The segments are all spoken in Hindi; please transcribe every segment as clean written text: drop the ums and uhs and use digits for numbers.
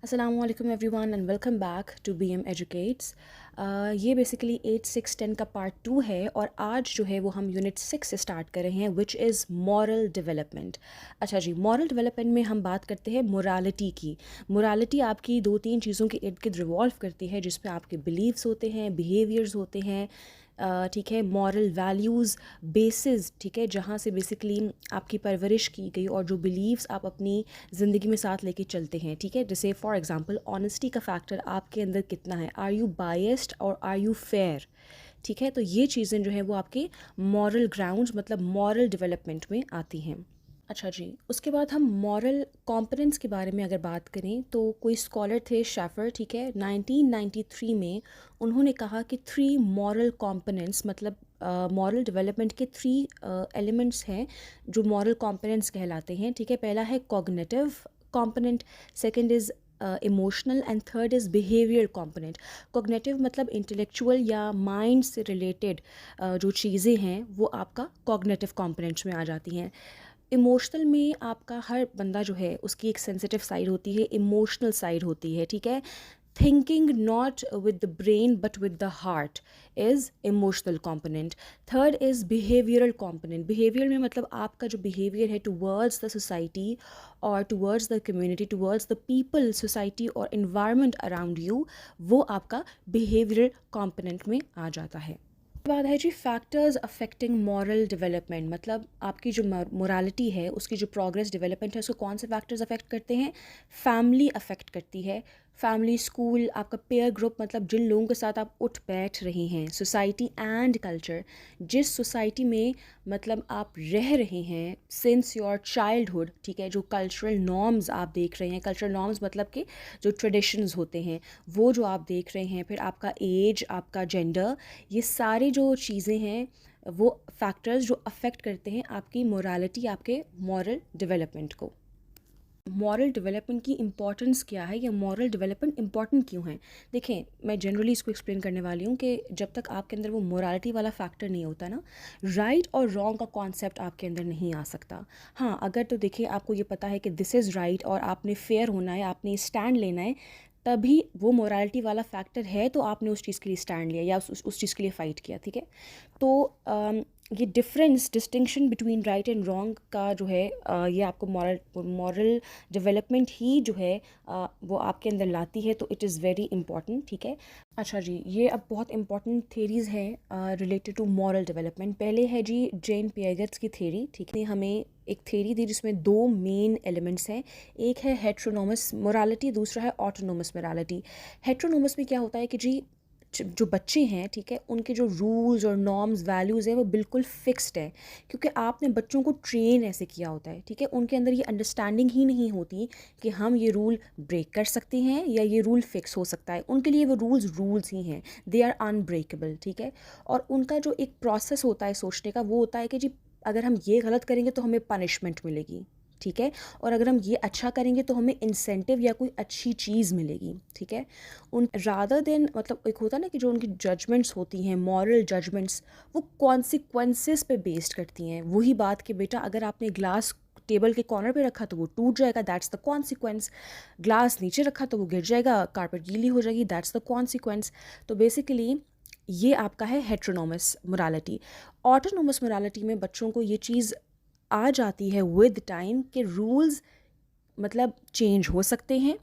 अस्सलाम वालेकुम everyone and welcome back to BM educates. ये बेसिकली 8 6 10 का पार्ट 2 है और आज जो है वो हम यूनिट 6 से स्टार्ट कर रहे हैं विच इज़ मॉरल डेवलपमेंट। अच्छा जी, मॉरल डेवलपमेंट में हम बात करते हैं मोरालिटी की। मोरालिटी आपकी दो तीन चीज़ों के इर्द गिर्द रिवॉल्व करती है जिसमें आपके बिलीव्स होते हैं, बिहेवियर्स होते हैं, ठीक है, मॉरल वैल्यूज़ बेसिस, ठीक है, जहाँ से बेसिकली आपकी परवरिश की गई और जो बिलीव्स आप अपनी ज़िंदगी में साथ लेके चलते हैं, ठीक है। जैसे फॉर एग्जांपल ऑनेस्टी का फैक्टर आपके अंदर कितना है, आर यू बायस्ड और आर यू फेयर, ठीक है। तो ये चीज़ें जो है वो आपके मॉरल ग्राउंड्स मतलब मॉरल डेवलपमेंट में आती हैं। अच्छा जी, उसके बाद हम मॉरल कॉम्पोनेंट्स के बारे में अगर बात करें तो कोई स्कॉलर थे शेफर, ठीक है, 1993 में उन्होंने कहा कि 3 मॉरल कॉम्पोनेंट्स मतलब मॉरल डेवलपमेंट के 3 एलिमेंट्स हैं जो मॉरल कॉम्पोनेंट्स कहलाते हैं, ठीक है। पहला है cognitive component, second is emotional and third is behaviour component. Cognitive मतलब इंटेलेक्चुअल या माइंड से रिलेटेड जो चीज़ें हैं वो आपका कॉग्निटिव कॉम्पोनेंट्स में आ जाती हैं। इमोशनल में आपका हर बंदा जो है उसकी एक सेंसिटिव साइड होती है, इमोशनल साइड होती है, ठीक है। Thinking not with the brain but with the heart is emotional component. Third is behavioural component. Behaviour में मतलब आपका जो बिहेवियर है टुवर्ड्स द सोसाइटी और towards the community, towards the people, society और इन्वायरमेंट अराउंड यू, वो आपका बिहेवियरल कॉम्पोनेंट में आ जाता है। बात है जी फैक्टर्स अफेक्टिंग मॉरल डेवलपमेंट, मतलब आपकी जो मोरालिटी है उसकी जो प्रोग्रेस डेवलपमेंट है उसको कौन से फैक्टर्स अफेक्ट करते हैं। फैमिली अफेक्ट करती है, फैमिली, स्कूल, आपका पेयर ग्रुप मतलब जिन लोगों के साथ आप उठ बैठ रहे हैं, सोसाइटी एंड कल्चर, जिस सोसाइटी में मतलब आप रह रहे हैं सिंस योर चाइल्डहुड, ठीक है। जो कल्चरल नॉर्म्स आप देख रहे हैं, कल्चरल नॉर्म्स मतलब कि जो ट्रेडिशंस होते हैं वो जो आप देख रहे हैं, फिर आपका एज, आपका जेंडर, ये सारी जो चीज़ें हैं वो फैक्टर्स जो अफेक्ट करते हैं आपकी मोरालिटी, आपके मॉरल डेवलपमेंट को। मॉरल डेवलपमेंट की इम्पॉर्टेंस क्या है या मॉरल डेवलपमेंट इम्पॉर्टेंट क्यों है। देखें, मैं जनरली इसको एक्सप्लेन करने वाली हूँ कि जब तक आपके अंदर वो मोरालिटी वाला फैक्टर नहीं होता ना, राइट और रॉन्ग का कॉन्सेप्ट आपके अंदर नहीं आ सकता। हाँ, अगर तो देखिए आपको ये पता है कि दिस इज़ राइट और आपने फेयर होना है, आपने स्टैंड लेना है, तभी वो मोरालिटी वाला फैक्टर है तो आपने उस चीज़ के लिए स्टैंड लिया या उस चीज़ के लिए फ़ाइट किया, ठीक है। तो ये difference, distinction between right and wrong का जो है ये आपको मॉरल मॉरल डेवलपमेंट ही जो है वो आपके अंदर लाती है, तो इट इज़ वेरी इंपॉर्टेंट, ठीक है। अच्छा जी, ये अब बहुत इंपॉर्टेंट थेरीज़ हैं रिलेटेड टू मॉरल डेवलपमेंट। पहले है जी जेन पियागेट्स की थेरी, ठीक है। हमें एक थेरी दी जिसमें 2 मेन एलिमेंट्स हैं, एक है हेट्रोनोमस मोरालिटी, दूसरा है ऑटोनोमस मोरालिटी। हेट्रोनोमस में क्या होता है कि जी जो बच्चे हैं, ठीक है, उनके जो रूल्स और नॉर्म्स वैल्यूज़ हैं वो बिल्कुल फिक्स्ड है, क्योंकि आपने बच्चों को ट्रेन ऐसे किया होता है, ठीक है। उनके अंदर ये अंडरस्टैंडिंग ही नहीं होती कि हम ये रूल ब्रेक कर सकते हैं या ये रूल फिक्स हो सकता है। उनके लिए वो रूल्स ही हैं, दे आर अनब्रेकेबल, ठीक है। और उनका जो एक प्रोसेस होता है सोचने का वो होता है कि जी अगर हम ये गलत करेंगे तो हमें पनिशमेंट मिलेगी, ठीक है, और अगर हम ये अच्छा करेंगे तो हमें इंसेंटिव या कोई अच्छी चीज़ मिलेगी, ठीक है। उन रादर देन मतलब एक होता है ना कि जो उनकी जजमेंट्स होती हैं, मॉरल जजमेंट्स, वो कॉन्सिक्वेंसेस पे बेस्ड करती हैं। वही बात कि बेटा अगर आपने ग्लास टेबल के कॉर्नर पे रखा तो वो टूट जाएगा, दैट्स द कॉन्सिक्वेंस। ग्लास नीचे रखा तो वो गिर जाएगा, कारपेट गीली हो जाएगी, दैट्स द कॉन्सिक्वेंस। तो बेसिकली ये आपका है हेट्रोनोमस मोरालिटी। ऑटोनोमस मोरालिटी में बच्चों को ये चीज़ आ जाती है विद टाइम कि रूल्स मतलब चेंज हो सकते हैं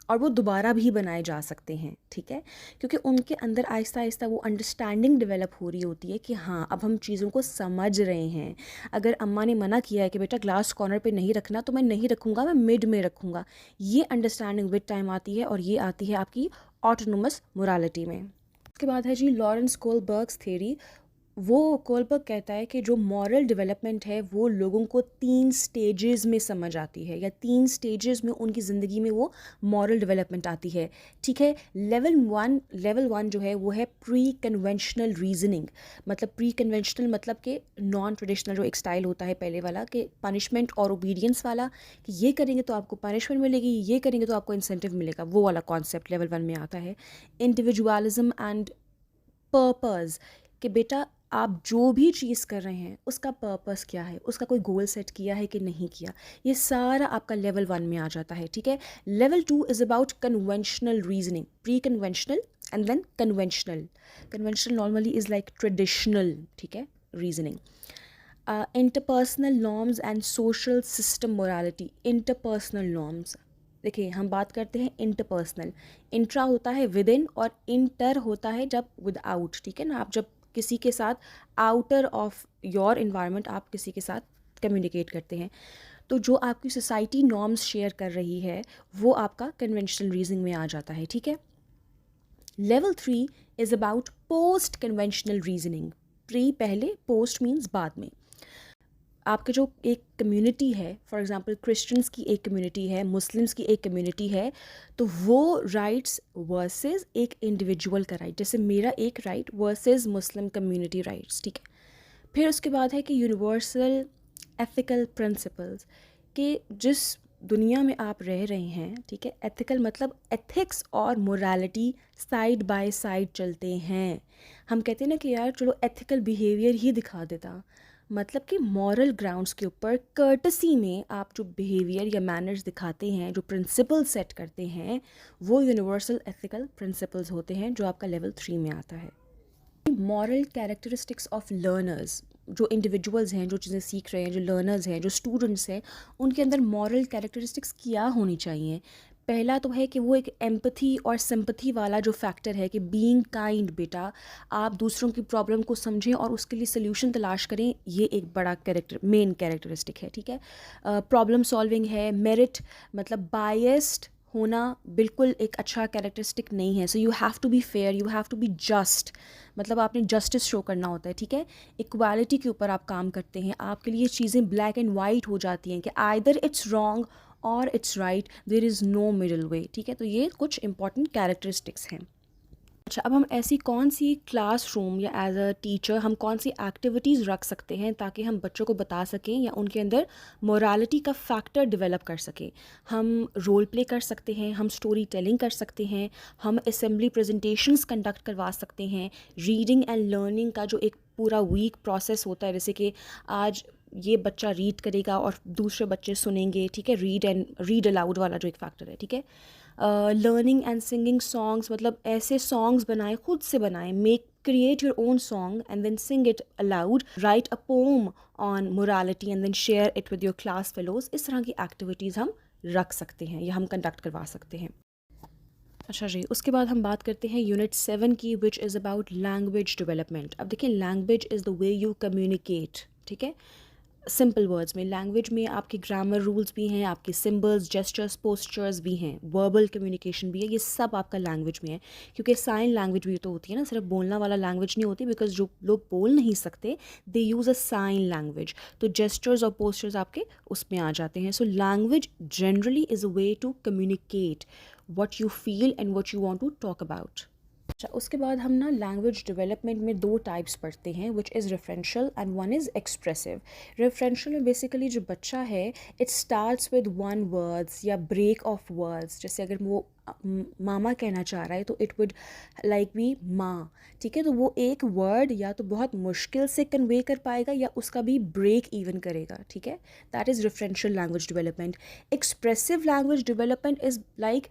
और वो दोबारा भी बनाए जा सकते हैं, ठीक है। क्योंकि उनके अंदर आहिस्ता आहिस्ता वो अंडरस्टैंडिंग डेवलप हो रही होती है कि हाँ अब हम चीज़ों को समझ रहे हैं। अगर अम्मा ने मना किया है कि बेटा ग्लास कॉर्नर पे नहीं रखना तो मैं नहीं रखूँगा, मैं मिड में रखूँगा। ये अंडरस्टैंडिंग विद टाइम आती है और ये आती है आपकी ऑटोनोमस मोरालिटी में। उसके बाद है जी लॉरेंस कोलबर्ग्स थ्योरी। वो कोलबर्ग कहता है कि जो मॉरल डेवलपमेंट है वो लोगों को 3 स्टेजेस में समझ आती है या 3 स्टेजेस में उनकी ज़िंदगी में वो मॉरल डेवलपमेंट आती है, ठीक है। लेवल 1 जो है वो है प्री कन्वेंशनल रीजनिंग। मतलब प्री कन्वेंशनल मतलब कि नॉन ट्रेडिशनल जो एक स्टाइल होता है पहले वाला कि पनिशमेंट और ओबीडियंस वाला, कि ये करेंगे तो आपको पनिशमेंट मिलेगी, ये करेंगे तो आपको इंसेंटिव मिलेगा, वो वाला कॉन्सेप्ट लेवल 1 में आता है। इंडिविजुअलिज्म एंड पर्पस, कि बेटा आप जो भी चीज़ कर रहे हैं उसका पर्पस क्या है, उसका कोई गोल सेट किया है कि नहीं किया, ये सारा आपका लेवल 1 में आ जाता है, ठीक है। Level 2 is about conventional reasoning, pre conventional and then conventional. Conventional normally is like traditional, ठीक है, reasoning. Interpersonal norms and social system morality. Interpersonal norms, देखिए हम बात करते हैं इंटरपर्सनल। इंट्रा होता है विद इन और इंटर होता है जब विदाउट, ठीक है ना। आप जब किसी के साथ आउटर ऑफ योर इन्वायरमेंट आप किसी के साथ कम्युनिकेट करते हैं, तो जो आपकी सोसाइटी नॉर्म्स शेयर कर रही है वो आपका कन्वेंशनल रीजनिंग में आ जाता है, ठीक है। Level 3 is about post conventional reasoning. Pre पहले, पोस्ट मीन्स बाद में। आपके जो एक कम्युनिटी है, फॉर एग्जांपल क्रिश्चियंस की एक कम्युनिटी है, मुस्लिम्स की एक कम्युनिटी है, तो वो राइट्स वर्सेस एक इंडिविजुअल का राइट, जैसे मेरा एक right versus Muslim community rights, ठीक है। फिर उसके बाद है कि यूनिवर्सल एथिकल प्रिंसिपल्स, कि जिस दुनिया में आप रह रहे हैं, ठीक है, एथिकल मतलब एथिक्स और मोरालिटी साइड बाय साइड चलते हैं। हम कहते हैं ना कि यार चलो एथिकल बिहेवियर ही दिखा देता, मतलब कि मॉरल ग्राउंड्स के ऊपर कर्टसी में आप जो बिहेवियर या मैनर्स दिखाते हैं, जो प्रिंसिपल सेट करते हैं, वो यूनिवर्सल एथिकल प्रिंसिपल्स होते हैं, जो आपका लेवल 3 में आता है। मॉरल कैरेक्टरिस्टिक्स ऑफ लर्नर्स, जो इंडिविजुअल्स हैं, जो चीज़ें सीख रहे हैं, जो लर्नर्स हैं, जो स्टूडेंट्स हैं, उनके अंदर मॉरल कैरेक्टरिस्टिक्स क्या होनी चाहिए। पहला तो है कि वो एक एम्पथी और सिंपथी वाला जो फैक्टर है कि बीइंग काइंड, बेटा आप दूसरों की प्रॉब्लम को समझें और उसके लिए सोल्यूशन तलाश करें, ये एक बड़ा मेन कैरेक्टरिस्टिक है, ठीक है। प्रॉब्लम सॉल्विंग है। मेरिट मतलब बायस्ड होना बिल्कुल एक अच्छा कैरेक्टरिस्टिक नहीं है। So you have to be fair, you have to be just, मतलब आपने जस्टिस शो करना होता है, ठीक है। इक्वालिटी के ऊपर आप काम करते हैं, आपके लिए चीज़ें ब्लैक एंड वाइट हो जाती हैं कि either it's wrong or it's right, there is no middle way, ठीक है। तो ये कुछ इंपॉर्टेंट कैरेक्टरिस्टिक्स हैं। अच्छा, अब हम ऐसी कौन सी क्लासरूम या एज अ टीचर हम कौन सी एक्टिविटीज़ रख सकते हैं ताकि हम बच्चों को बता सकें या उनके अंदर मोरालिटी का फैक्टर डेवलप कर सकें। हम रोल प्ले कर सकते हैं, हम स्टोरी टेलिंग कर सकते हैं, हम असेंबली प्रेजेंटेशंस कंडक्ट करवा सकते हैं। रीडिंग एंड लर्निंग का जो एक पूरा वीक प्रोसेस होता है, जैसे कि आज ये बच्चा रीड करेगा और दूसरे बच्चे सुनेंगे, ठीक है, रीड अलाउड वाला जो एक फैक्टर है, ठीक है। लर्निंग एंड सिंगिंग सॉन्ग्स, मतलब ऐसे सॉन्ग्स बनाएं, खुद से बनाएं, create your own song and then sing it aloud, write a poem on morality and then share it with your class fellows. इस तरह की एक्टिविटीज़ हम रख सकते हैं या हम कंडक्ट करवा सकते हैं। अच्छा जी, उसके बाद हम बात करते हैं यूनिट 7 की, which is about language development. अब देखिए, language is the way you communicate, ठीक है। सिंपल वर्ड्स में, लैंग्वेज में आपके ग्रामर रूल्स भी हैं, आपके सिंबल्स, जेस्चर्स, पोस्चर्स भी हैं, वर्बल कम्युनिकेशन भी है, ये सब आपका लैंग्वेज में है। क्योंकि साइन लैंग्वेज भी तो होती है ना, सिर्फ बोलना वाला लैंग्वेज नहीं होती, बिकॉज जो लोग बोल नहीं सकते they use a sign language, तो जेस्चर्स और पोस्चर्स आपके उसमें आ जाते हैं। So language generally is a way to communicate what you feel and what you want to talk about। अच्छा, उसके बाद हम ना लैंग्वेज डेवलपमेंट में 2 टाइप्स पढ़ते हैं, which is referential and one is expressive. Referential में बेसिकली जो बच्चा है, इट स्टार्ट्स विद 1 वर्ड्स या ब्रेक ऑफ वर्ड्स। जैसे अगर वो मामा कहना चाह रहा है तो इट वुड लाइक बी माँ, ठीक है। तो वो एक वर्ड या तो बहुत मुश्किल से कन्वे कर पाएगा या उसका भी ब्रेक इवन करेगा, ठीक है। That is referential language development. Expressive language development is like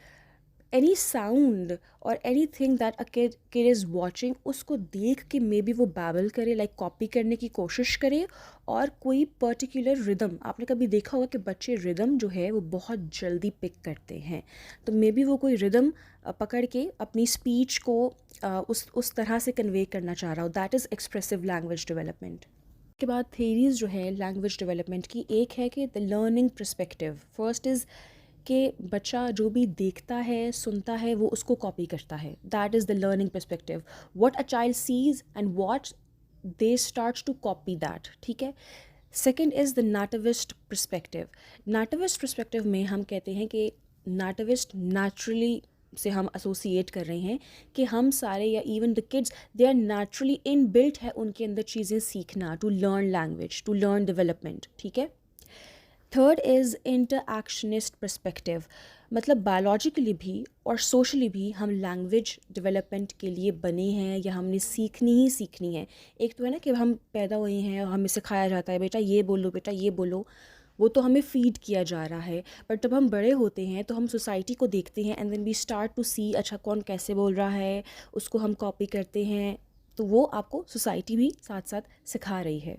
any sound or anything that a kid is watching, उसको देख के मे बी वो बैबल करे, लाइक कॉपी करने की कोशिश करे, और कोई पर्टिकुलर रिदम, आपने कभी देखा होगा कि बच्चे रिदम जो है वो बहुत जल्दी पिक करते हैं, तो मे बी वो कोई रिदम पकड़ के अपनी स्पीच को उस तरह से कन्वे करना चाह रहा हो। That is expressive language development. के बाद थेरीज़ जो है लैंग्वेज डेवलपमेंट की, एक है कि the learning perspective. First is कि बच्चा जो भी देखता है, सुनता है, वो उसको कॉपी करता है। That is the learning perspective. What a child sees and what they start to copy that, ठीक है। Second is the nativist perspective. Nativist perspective में हम कहते हैं कि नाटिविस्ट नेचुरली से हम एसोसिएट कर रहे हैं कि हम सारे या even the kids, they are naturally in built है उनके अंदर चीज़ें सीखना, to learn language, to learn development, ठीक है। थर्ड इज़ इंटरएक्शनिस्ट पर्सपेक्टिव, मतलब बायोलॉजिकली भी और सोशली भी हम लैंग्वेज डेवलपमेंट के लिए बने हैं या हमने सीखनी ही सीखनी है। एक तो है ना कि हम पैदा हुए हैं और हमें सिखाया जाता है बेटा ये बोलो, बेटा ये बोलो, वो तो हमें फ़ीड किया जा रहा है। बट जब हम बड़े होते हैं तो हम सोसाइटी को देखते हैं and then we start to see अच्छा कौन कैसे बोल रहा है, उसको हम कॉपी करते हैं। तो वो आपको सोसाइटी भी साथ साथ सिखा रही है।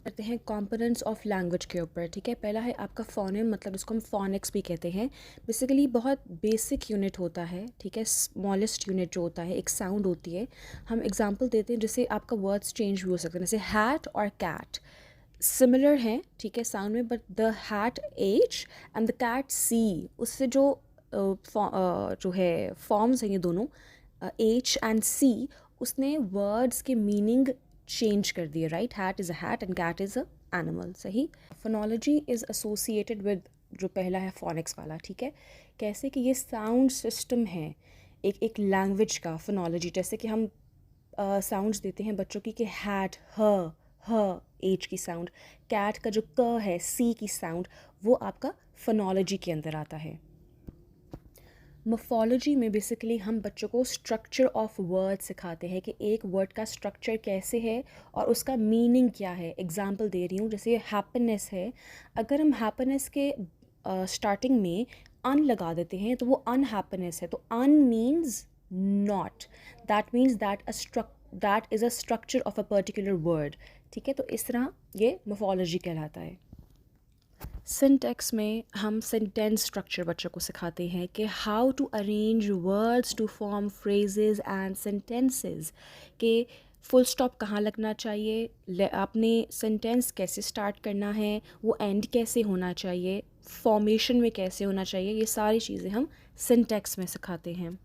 करते हैं कंपोनेंट्स ऑफ लैंग्वेज के ऊपर, ठीक है। पहला है आपका फोनेम, मतलब इसको हम फोनिक्स भी कहते हैं। बेसिकली बहुत बेसिक यूनिट होता है, ठीक है, स्मॉलेस्ट यूनिट जो होता है, एक साउंड होती है। हम एग्जांपल देते हैं जैसे आपका वर्ड्स चेंज भी हो सकते हैं, जैसे हैट और कैट सिमिलर हैं, ठीक है, साउंड में, but the hat H and the cat C, उससे जो जो है फॉर्म्स हैं ये दोनों एच एंड सी, उसने वर्ड्स के मीनिंग चेंज कर दिए, right. Hat is a hat and cat is a animal, सही। फोनोलॉजी इज़ एसोसिएटेड विद जो पहला है फोनिक्स वाला, ठीक है। कैसे कि ये साउंड सिस्टम है एक एक लैंग्वेज का, फोनोलॉजी। जैसे कि हम साउंड्स देते हैं बच्चों की कि हैट ह एच की साउंड, कैट का जो क है सी की साउंड, वो आपका फोनोलॉजी के अंदर आता है। मोफोलॉजी में बेसिकली हम बच्चों को स्ट्रक्चर ऑफ वर्ड सिखाते हैं कि एक वर्ड का स्ट्रक्चर कैसे है और उसका मीनिंग क्या है। एग्जांपल दे रही हूँ, जैसे हैप्पीनेस है, अगर हम हैप्पीनेस के स्टार्टिंग में अन लगा देते हैं तो वो अनहैप्पीनेस है। तो un means not, that means that is a structure of a particular word, ठीक है। तो इस तरह ये मोफोलॉजी कहलाता है। सिंटैक्स में हम सेंटेंस स्ट्रक्चर बच्चों को सिखाते हैं कि how to arrange words to form phrases and sentences, कि फुल स्टॉप कहाँ लगना चाहिए, आपने सेंटेंस कैसे स्टार्ट करना है, वो एंड कैसे होना चाहिए, फॉर्मेशन में कैसे होना चाहिए, ये सारी चीज़ें हम सिंटैक्स में सिखाते हैं।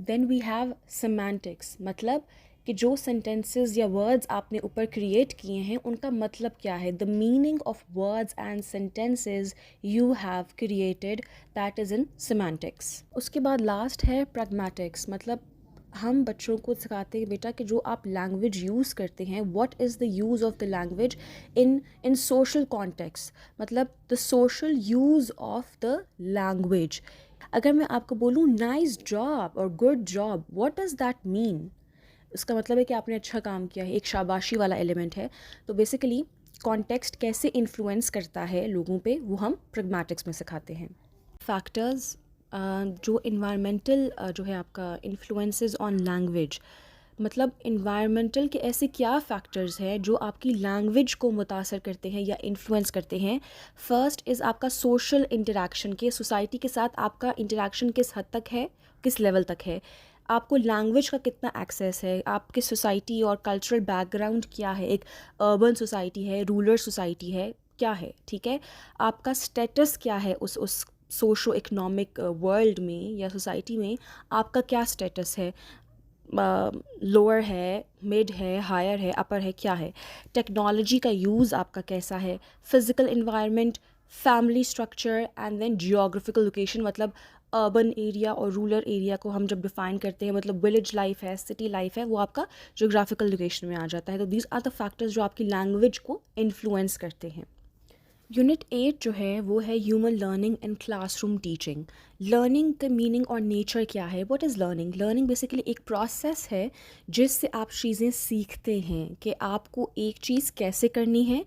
देन वी हैव सेमांटिक्स, मतलब कि जो सेंटेंसेस या वर्ड्स आपने ऊपर क्रिएट किए हैं उनका मतलब क्या है, the meaning of words and sentences you have created, that is in semantics. उसके बाद लास्ट है प्रैग्मेटिक्स, मतलब हम बच्चों को सिखाते हैं बेटा कि जो आप लैंग्वेज यूज़ करते हैं, what is the use of the language in social context, मतलब the social use of the language. अगर मैं आपको बोलूँ नाइस जॉब और good job, what does that mean, उसका मतलब है कि आपने अच्छा काम किया है, एक शाबाशी वाला एलिमेंट है। तो बेसिकली कॉन्टेक्स्ट कैसे इन्फ्लुएंस करता है लोगों पे, वो हम प्रैग्मेटिक्स में सिखाते हैं। फैक्टर्स जो इन्वायरमेंटल जो है आपका इन्फ्लुएंसेस ऑन लैंग्वेज, मतलब इन्वायरमेंटल के ऐसे क्या फैक्टर्स हैं जो आपकी लैंग्वेज को मुतासर करते हैं या इन्फ्लुएंस करते हैं। फर्स्ट इज़ आपका सोशल इंटरेक्शन, के सोसाइटी के साथ आपका इंटरेक्शन किस हद तक है, किस लेवल तक है, आपको लैंग्वेज का कितना एक्सेस है, आपकी सोसाइटी और कल्चरल बैकग्राउंड क्या है, एक अर्बन सोसाइटी है, रूरल सोसाइटी है, क्या है, ठीक है। आपका स्टेटस क्या है उस सोशो इकोनॉमिक वर्ल्ड में या सोसाइटी में, आपका क्या स्टेटस है, लोअर है, मिड है, हायर है, अपर है, क्या है। टेक्नोलॉजी का यूज़ आपका कैसा है, physical environment, family structure and then geographical location, मतलब अर्बन एरिया और रूरल एरिया को हम जब डिफ़ाइन करते हैं, मतलब विलेज लाइफ है, सिटी लाइफ है, वो आपका जियोग्राफिकल लोकेशन में आ जाता है। तो दीज आर द फैक्टर्स जो आपकी लैंग्वेज को इन्फ्लुएंस करते हैं। यूनिट 8 जो है वो है human learning and classroom teaching. Learning का मीनिंग और नेचर क्या है, what is learning. Learning basically एक प्रोसेस है जिससे आप चीज़ें सीखते हैं कि आपको एक चीज़ कैसे करनी है,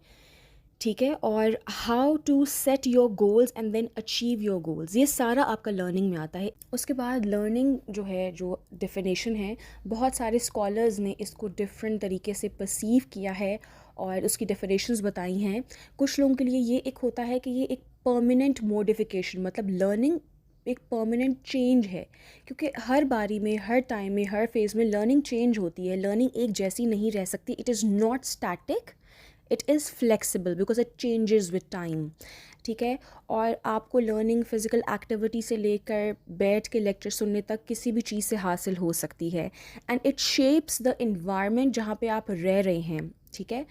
ठीक है, और how to set your goals and then achieve your goals, ये सारा आपका लर्निंग में आता है। उसके बाद लर्निंग जो है, जो डेफिनेशन है, बहुत सारे स्कॉलर्स ने इसको डिफरेंट तरीके से परसीव किया है और उसकी डेफिनेशंस बताई हैं। कुछ लोगों के लिए ये एक होता है कि ये एक परमानेंट मोडिफिकेशन, मतलब लर्निंग एक परमानेंट चेंज है, क्योंकि हर बारी में, हर टाइम में, हर फेज़ में लर्निंग चेंज होती है। लर्निंग एक जैसी नहीं रह सकती, it is not static, it is flexible because it changes with time, ठीक है। और आपको लर्निंग फ़िज़िकल एक्टिविटी से लेकर बैठ के लेक्चर सुनने तक किसी भी चीज़ से हासिल हो सकती है, and it shapes the environment जहाँ पे आप रह रहे हैं, ठीक है।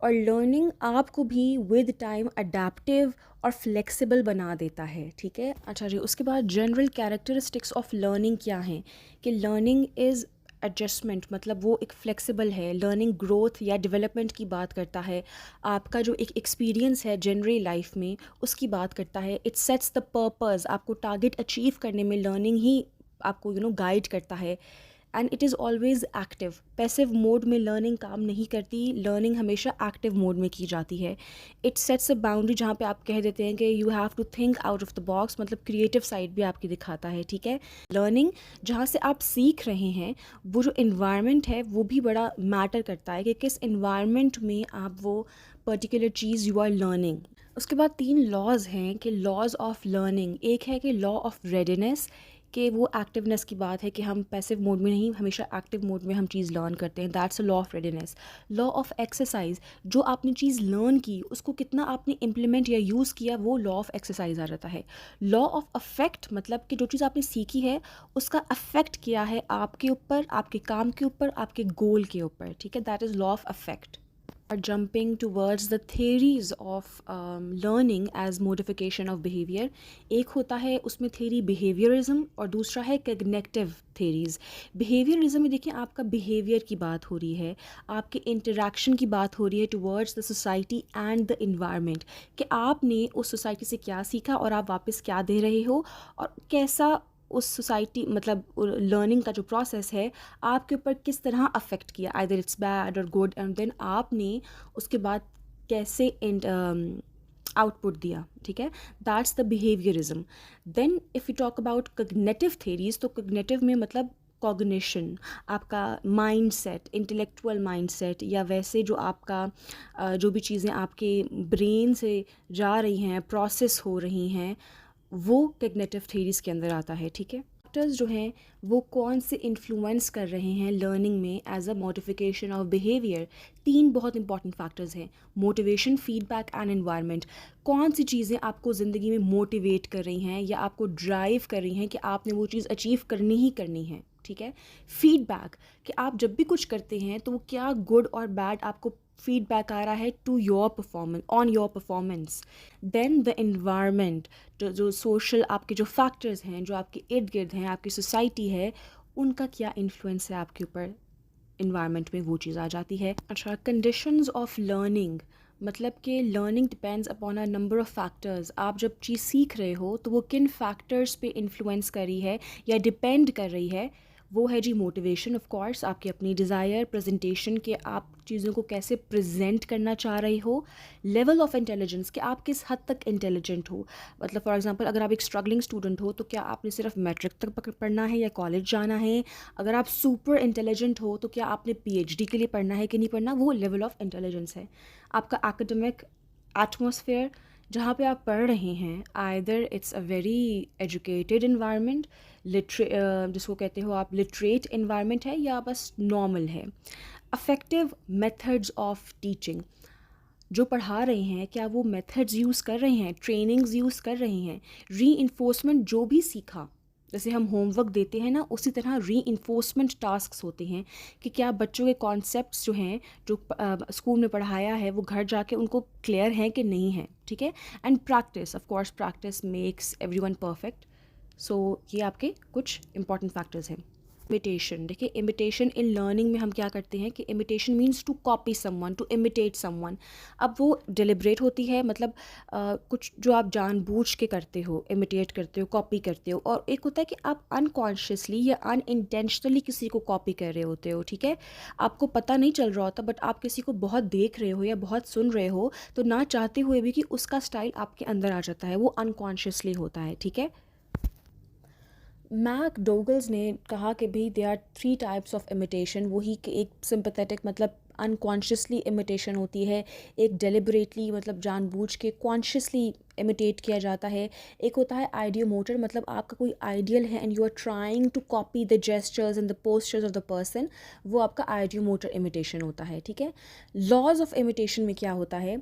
और लर्निंग आपको भी विद टाइम अडेप्टिव और फ्लेक्सिबल बना देता है, ठीक है। अच्छा जी, उसके बाद जनरल कैरेक्टरिस्टिक्स ऑफ लर्निंग क्या हैं, कि लर्निंग इज़ एडजस्टमेंट मतलब वो एक फ्लेक्सिबल है, लर्निंग ग्रोथ या डेवलपमेंट की बात करता है, आपका जो एक एक्सपीरियंस है जनरल लाइफ में उसकी बात करता है। इट सेट्स द पर्पस, आपको टारगेट अचीव करने में लर्निंग ही आपको गाइड करता है। And it is always active, passive mode में लर्निंग काम नहीं करती, लर्निंग हमेशा एक्टिव मोड में की जाती है। इट सेट्स अ बाउंड्री जहाँ पे आप कह देते हैं कि you have to think out of the box, मतलब क्रिएटिव साइड भी आपकी दिखाता है, ठीक है। लर्निंग जहाँ से आप सीख रहे हैं, वो जो इन्वायरमेंट है वो भी बड़ा मैटर करता है कि किस इन्वायरमेंट में आप वो पर्टिकुलर चीज़ यू आर लर्निंग। उसके बाद 3 लॉज हैं कि लॉज ऑफ लर्निंग। एक है कि लॉ ऑफ रेडीनेस, कि वो एक्टिवनेस की बात है कि हम पैसिव मोड में नहीं, हमेशा एक्टिव मोड में हम चीज़ लर्न करते हैं, that's a law of readiness. Law of exercise, जो आपने चीज़ लर्न की उसको कितना आपने इम्प्लीमेंट या यूज़ किया, वो लॉ ऑफ एक्सरसाइज आ जाता है। लॉ ऑफ अफेक्ट, मतलब कि जो चीज़ आपने सीखी है उसका अफेक्ट किया है आपके ऊपर, आपके काम के ऊपर, आपके गोल के ऊपर, ठीक है, that is law of affect. Are jumping towards the theories of learning as modification of behavior. एक होता है उसमें theory behaviorism और दूसरा है cognitive theories. behaviorism में देखिए आपका behavior की बात हो रही है, आपके interaction की बात हो रही है towards the society and the environment, कि आपने उस society से क्या सीखा और आप वापस क्या दे रहे हो, और कैसा उस सोसाइटी मतलब लर्निंग का जो प्रोसेस है आपके ऊपर किस तरह अफेक्ट किया, आइदर इट्स बैड और गुड, एंड देन आपने उसके बाद कैसे आउटपुट दिया, ठीक है, that's the behaviourism. Then if you talk about cognitive theories, तो कग्नेटिव में मतलब कॉग्निशन, आपका mind set, intellectual mind set, या वैसे जो आपका जो भी चीज़ें आपके ब्रेन से जा रही हैं, प्रोसेस हो रही हैं, वो कग्निटिव थ्योरीज के अंदर आता है, ठीक है। फैक्टर्स जो हैं वो कौन से इन्फ्लुएंस कर रहे हैं लर्निंग में as a modification of behaviour. 3 बहुत इंपॉर्टेंट फैक्टर्स हैं, मोटिवेशन, फीडबैक एंड एनवायरनमेंट। कौन सी चीज़ें आपको ज़िंदगी में मोटिवेट कर रही हैं या आपको ड्राइव कर रही हैं कि आपने वो चीज़ अचीव करनी ही करनी है, ठीक है। फीडबैक, कि आप जब भी कुछ करते हैं तो वो क्या गुड और बैड आपको फीडबैक आ रहा है to your performance, on your performance. Then the environment, जो सोशल आपके जो फैक्टर्स हैं, जो आपके इर्द गिर्द हैं, आपकी सोसाइटी है, उनका क्या इन्फ्लुएंस है आपके ऊपर, इन्वायरमेंट में वो चीज़ आ जाती है। अच्छा, कंडीशंस ऑफ लर्निंग, मतलब कि learning depends upon a number of factors. आप जब चीज़ सीख रहे हो तो वो किन फैक्टर्स पे इन्फ्लुएंस कर रही है या डिपेंड कर रही है, वो है जी मोटिवेशन, ऑफ कोर्स आपकी अपनी डिज़ायर, प्रेजेंटेशन, के आप चीज़ों को कैसे प्रेजेंट करना चाह रहे हो। लेवल ऑफ इंटेलिजेंस, कि आप किस हद तक इंटेलिजेंट हो, मतलब फॉर एग्जांपल अगर आप एक स्ट्रगलिंग स्टूडेंट हो तो क्या आपने सिर्फ मैट्रिक तक पढ़ना है या कॉलेज जाना है। अगर आप सुपर इंटेलिजेंट हो तो क्या आपने पीएचडी के लिए पढ़ना है कि नहीं पढ़ना, वो लेवल ऑफ इंटेलिजेंस है। आपका एकेडमिक एटमॉस्फेयर जहाँ पे आप पढ़ रहे हैं, either it's a very educated environment, जिसको कहते हो आप लिटरेट इन्वायरमेंट है, या बस नॉर्मल है। अफेक्टिव मेथड्स ऑफ टीचिंग, जो पढ़ा रहे हैं क्या वो मेथड्स यूज़ कर रहे हैं, ट्रेनिंग्स यूज़ कर रहे हैं। री जो भी सीखा, जैसे हम होमवर्क देते हैं ना, उसी तरह री टास्क्स होते हैं कि क्या बच्चों के कॉन्सेप्ट्स जो हैं, जो स्कूल में पढ़ाया है, वो घर जाके उनको क्लियर हैं कि नहीं है, ठीक है। And practice, of course practice makes everyone perfect. So ये आपके कुछ इंपॉर्टेंट फैक्टर्स हैं। इमिटेशन, देखिए इमिटेशन इन लर्निंग में हम क्या करते हैं कि imitation means to copy someone, to imitate someone. अब वो डिलिब्रेट होती है, मतलब कुछ जो आप जानबूझ के करते हो, इमिटेट करते हो, कॉपी करते हो, और एक होता है कि आप अनकॉन्शियसली या अनइंटेंशनली किसी को कॉपी कर रहे होते हो, ठीक है। आपको पता नहीं चल रहा होता, बट आप किसी को बहुत देख रहे हो या बहुत सुन रहे हो, तो ना चाहते हुए भी कि उसका स्टाइल आपके अंदर आ जाता है, वो अनकॉन्शियसली होता है, ठीक है। मैकडोगल्स ने कहा कि भाई they are 3 types of imitation, वही कि एक सिंपैथेटिक मतलब अनकॉन्शियसली इमिटेशन होती है, एक डेलिबरेटली मतलब जानबूझ के कॉन्शियसली इमिटेट किया जाता है, एक होता है आइडियोमोटर, मतलब आपका कोई आइडियल है and you are trying to copy the gestures and the postures of the person, वो आपका आइडियोमोटर इमिटेशन होता है, ठीक है। लॉज ऑफ इमिटेशन में क्या होता है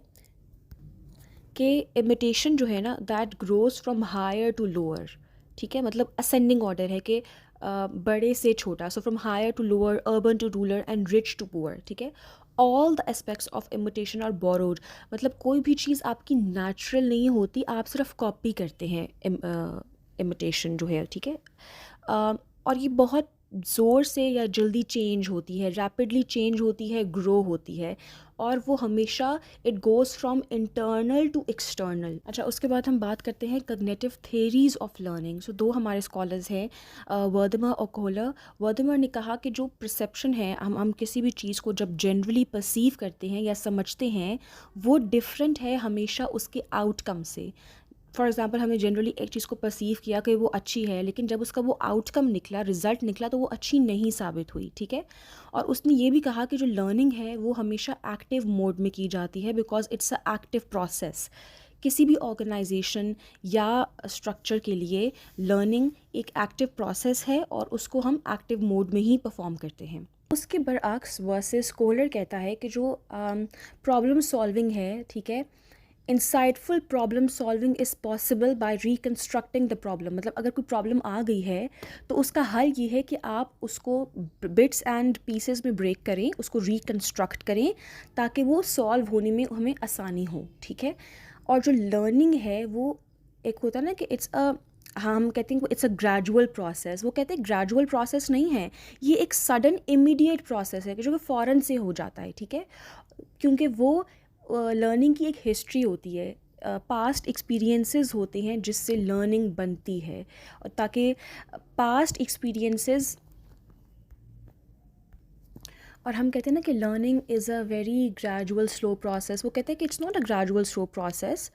कि इमिटेशन जो है ना, that grows from higher to lower, ठीक है, मतलब असेंडिंग ऑर्डर है कि बड़े से छोटा, so from higher to lower, urban to rural and rich to poor, ठीक है। All the aspects of imitation are borrowed, मतलब कोई भी चीज़ आपकी नेचुरल नहीं होती, आप सिर्फ कॉपी करते हैं इमिटेशन जो है, ठीक है। और ये बहुत ज़ोर से या जल्दी चेंज होती है, रैपिडली चेंज होती है, ग्रो होती है, और वो हमेशा it goes from internal to external. अच्छा, उसके बाद हम बात करते हैं cognitive theories of learning. So दो हमारे स्कॉलर्स हैं, वर्दमर और कोहलर। वर्दमर ने कहा कि जो परसेप्शन है, हम किसी भी चीज़ को जब जनरली परसीव करते हैं या समझते हैं, वो डिफरेंट है हमेशा उसके आउटकम से। फॉर एग्ज़ाम्पल, हमने जनरली एक चीज़ को परसीव किया कि वो अच्छी है, लेकिन जब उसका वो आउटकम निकला, रिज़ल्ट निकला, तो वो अच्छी नहीं साबित हुई, ठीक है। और उसने ये भी कहा कि जो लर्निंग है वो हमेशा एक्टिव मोड में की जाती है, because it's a active process. किसी भी ऑर्गेनाइजेशन या स्ट्रक्चर के लिए लर्निंग एक एक्टिव प्रोसेस है और उसको हम एक्टिव मोड में ही परफॉर्म करते हैं। उसके बरअक्स वर्सेस कोहलर कहता है कि जो प्रॉब्लम सॉल्विंग है, ठीक है, insightful problem solving is possible by reconstructing the problem. मतलब अगर कोई प्रॉब्लम आ गई है तो उसका हल ये है कि आप उसको बिट्स एंड पीसेस में ब्रेक करें, उसको रिकन्स्ट्रक्ट करें, ताकि वो सॉल्व होने में हमें आसानी हो, ठीक है। और जो लर्निंग है वो एक होता है ना कि इट्स अ, हम कहते हैं इट्स अ ग्रेजुअल प्रोसेस। वो कहते हैं ग्रेजुअल प्रोसेस नहीं है, ये एक सडन इमीडिएट प्रोसेस है कि जो कि फ़ौरन से हो जाता है, ठीक है। क्योंकि वो लर्निंग की एक हिस्ट्री होती है, पास्ट एक्सपीरियंसेस होते हैं जिससे लर्निंग बनती है, और ताकि पास्ट एक्सपीरियंसेस, और हम कहते हैं ना कि learning is a very gradual slow process. वो कहते हैं कि it's not a gradual slow process,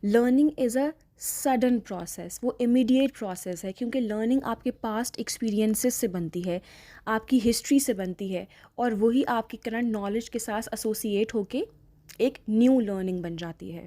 learning is a sudden process, वो इमीडिएट प्रोसेस है, क्योंकि लर्निंग आपके पास्ट एक्सपीरियंसेस से बनती है, आपकी हिस्ट्री से बनती है, और वही आपकी करंट नॉलेज के साथ एसोसिएट होके एक न्यू लर्निंग बन जाती है।